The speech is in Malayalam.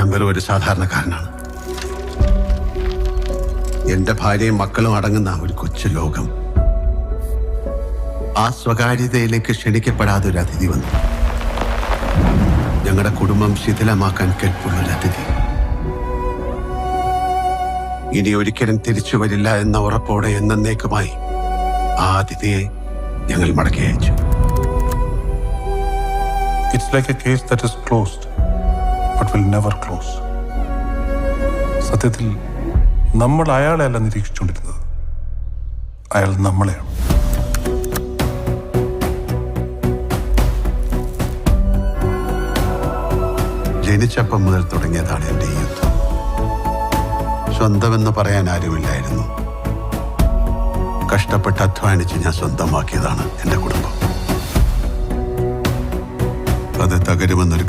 ഞാൻ വെറും ഒരു സാധാരണക്കാരനാണ്. എന്റെ ഭാര്യയും മക്കളും അടങ്ങുന്ന ഒരു കൊച്ചു ലോകം. ആ സ്വകാര്യതയിലേക്ക് ക്ഷണിക്കപ്പെടാതെ ഒരു അതിഥി വന്നു. ഞങ്ങളുടെ കുടുംബം ശിഥിലമാക്കാൻ കെൽപ്പുള്ളൊരു അതിഥി. ഇനി ഒരിക്കലും തിരിച്ചു വരില്ല എന്ന ഉറപ്പോടെ എന്നേക്കുമായി ആ അതിഥിയെ ഞങ്ങൾ മടക്കി അയച്ചു. It's like a case that is closed, but will never close. സത്യത്തിൽ നമ്മൾ അയാളെ അല്ല നിരീക്ഷിച്ചുകൊണ്ടിരുന്നത്, അയാൾ നമ്മളെയാണ്. ജനിച്ചപ്പം മുതൽ തുടങ്ങിയതാണ് എൻ്റെ ഈ യുദ്ധം. സ്വന്തമെന്ന് പറയാൻ ആരുമില്ലായിരുന്നു. കഷ്ടപ്പെട്ട് അധ്വാനിച്ച് ഞാൻ സ്വന്തമാക്കിയതാണ് എൻ്റെ കുടുംബം. അത് തകരുമെന്നൊരു